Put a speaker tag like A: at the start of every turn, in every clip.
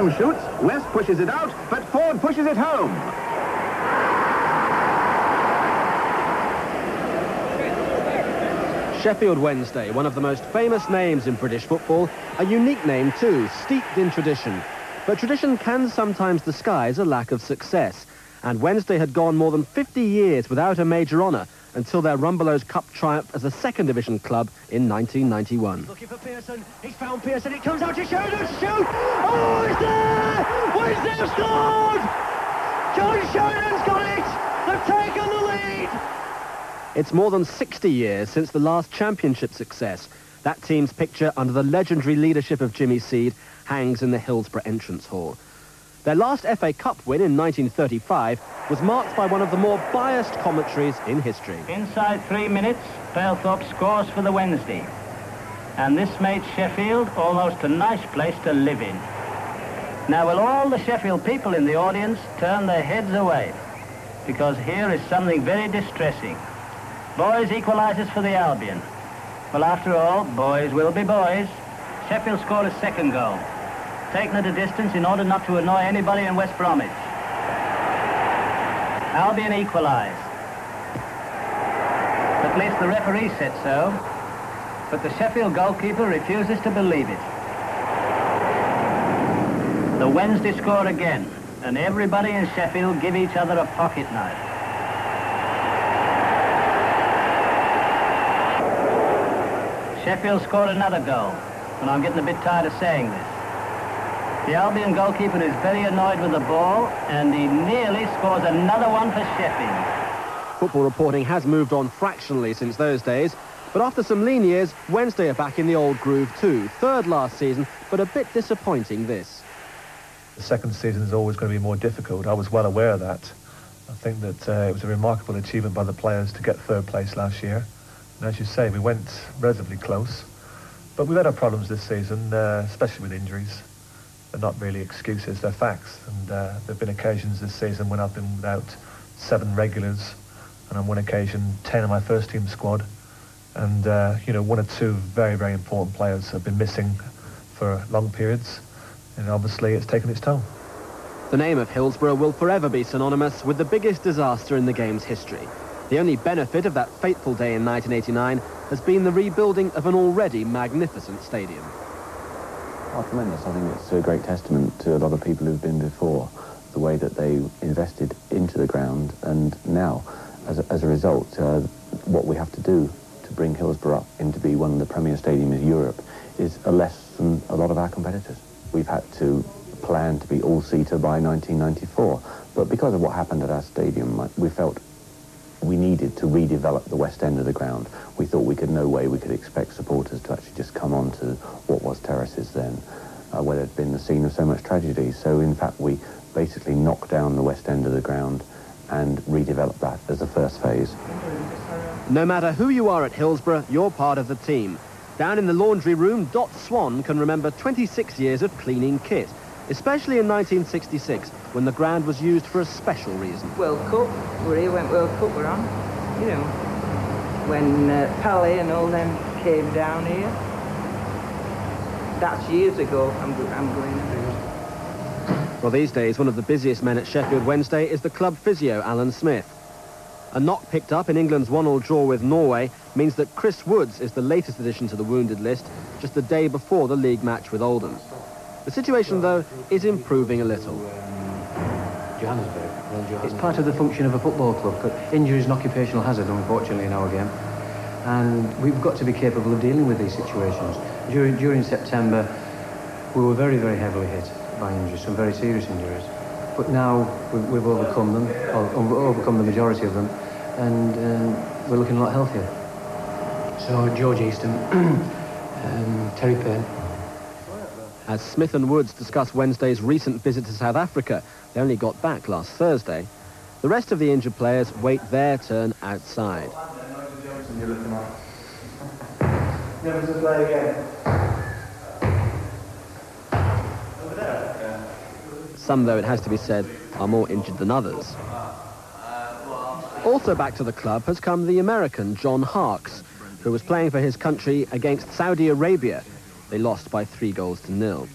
A: Brown shoots, West pushes it out, but Ford pushes it home.
B: Sheffield Wednesday, one of the most famous names in British football, a unique name too, steeped in tradition. But tradition can sometimes disguise a lack of success. And Wednesday had gone more than 50 years without a major honour until their Rumbelows Cup triumph as a second division club in 1991.
C: Looking for Pearson, he's found Pearson, it comes out to Sheridan to shoot! Oh, it's there! Wednesday have scored! John Sheridan's got it! They've taken the lead!
B: It's more than 60 years since the last championship success. That team's picture, under the legendary leadership of Jimmy Seed, hangs in the Hillsborough entrance hall. Their last FA Cup win in 1935 was marked by one of the more biased commentaries in history.
D: Inside 3 minutes, Palethorpe scores for the Wednesday. And this made Sheffield almost a nice place to live in. Now, will all the Sheffield people in the audience turn their heads away? Because here is something very distressing. Boys equalises for the Albion. Well, after all, boys will be boys. Sheffield scored a second goal, taken at a distance in order not to annoy anybody in West Bromwich. Albion equalised. At least the referee said so, but the Sheffield goalkeeper refuses to believe it. The Wednesday score again, and everybody in Sheffield give each other a pocket knife. Sheffield scored another goal, and I'm getting a bit tired of saying this. The Albion goalkeeper is very annoyed with the ball, and he nearly scores another one for Sheffield.
B: Football reporting has moved on fractionally since those days, but after some lean years, Wednesday are back in the old groove too. Third last season, but a bit disappointing this.
E: The second season is always going to be more difficult. I was well aware of that. I think that it was a remarkable achievement by the players to get third place last year. And as you say, we went relatively close. But we've had our problems this season, especially with injuries. They're not really excuses, they're facts. And there have been occasions this season when I've been without 7 regulars, and on one occasion 10 of my first team squad. And, 1 or 2 very, very important players have been missing for long periods. And obviously it's taken its toll.
B: The name of Hillsborough will forever be synonymous with the biggest disaster in the game's history. The only benefit of that fateful day in 1989 has been the rebuilding of an already magnificent stadium.
F: Oh, tremendous. I think it's a great testament to a lot of people who've been before, the way that they invested into the ground, and now, as a result, what we have to do to bring Hillsborough up into be one of the premier stadiums in Europe is less than a lot of our competitors. We've had to plan to be all-seater by 1994, but because of what happened at our stadium, we felt we needed to redevelop the west end of the ground. We thought no way we could expect supporters to actually just come on to what was terraces then, where it had been the scene of so much tragedy. So in fact we basically knocked down the west end of the ground and redeveloped that as the first phase.
B: No matter who you are at Hillsborough, you're part of the team. Down in the laundry room, Dot Swan can remember 26 years of cleaning kit, especially in 1966, when the ground was used for a special reason.
G: World Cup, we're here when World Cup were on. You know, when Pally and all them came down here. That's years ago, I'm going through.
B: Well, these days, one of the busiest men at Sheffield Wednesday is the club physio, Alan Smith. A knock picked up in England's 1-1 draw with Norway means that Chris Woods is the latest addition to the wounded list, just the day before the league match with Oldham. The situation, though, is improving a little.
H: It's part of the function of a football club, but injury is an occupational hazard, unfortunately, in our game. And we've got to be capable of dealing with these situations. During September, we were very, very heavily hit by injuries, some very serious injuries. But now we've overcome them, or overcome the majority of them, and we're looking a lot healthier. So George Easton, Terry Payne.
B: As Smith and Woods discuss Wednesday's recent visit to South Africa, they only got back last Thursday. The rest of the injured players wait their turn outside.
I: Never to play again.
B: Some, though, it has to be said, are more injured than others. Also back to the club has come the American John Harkes, who was playing for his country against Saudi Arabia. They lost by 3-0.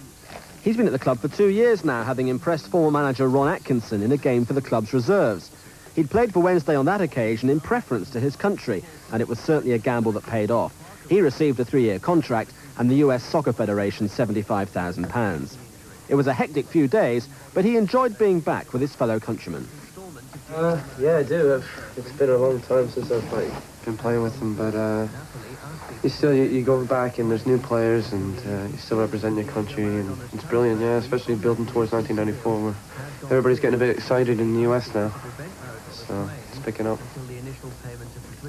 B: He's been at the club for 2 years now, having impressed former manager Ron Atkinson in a game for the club's reserves. He'd played for Wednesday on that occasion in preference to his country, and it was certainly a gamble that paid off. He received a 3-year contract and the US Soccer Federation £75,000. It was a hectic few days, but he enjoyed being back with his fellow countrymen.
I: Yeah, I do. It's been a long time since I've been playing with them, but you go back and there's new players and you still represent your country, and it's brilliant, yeah, especially building towards 1994 where everybody's getting a bit excited in the US now, so it's picking up.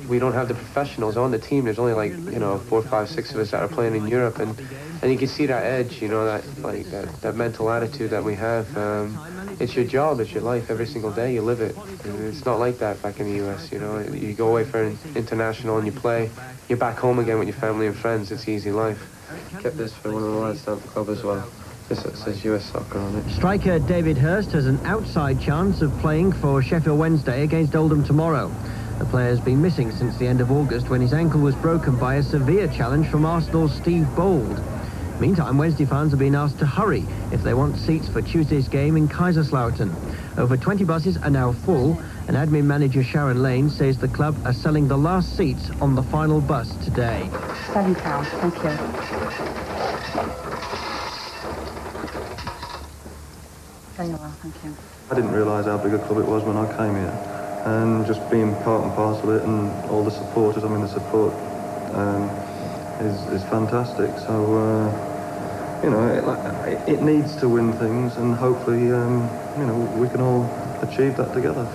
I: We don't have the professionals on the team. There's only like, 4, 5, 6 of us that are playing in Europe, and you can see that edge, that mental attitude that we have. It's your job, it's your life. Every single day you live it. It's not like that back in the US, You go away for an international and you play. You're back home again with your family and friends. It's easy life. Kept this for one of the lads down at the club as well. It says US Soccer on it.
C: Striker David Hurst has an outside chance of playing for Sheffield Wednesday against Oldham tomorrow. The player has been missing since the end of August when his ankle was broken by a severe challenge from Arsenal's Steve Bold. Meantime, Wednesday fans have been asked to hurry if they want seats for Tuesday's game in Kaiserslautern. Over 20 buses are now full, and admin manager Sharon Lane says the club are selling the last seats on the final bus today.
J: £7, thank you. There you are, thank you.
K: I didn't realise how big a club it was when I came here. And just being part and parcel of it, and all the supporters, the support is fantastic. So, it needs to win things, and hopefully, we can all achieve that together.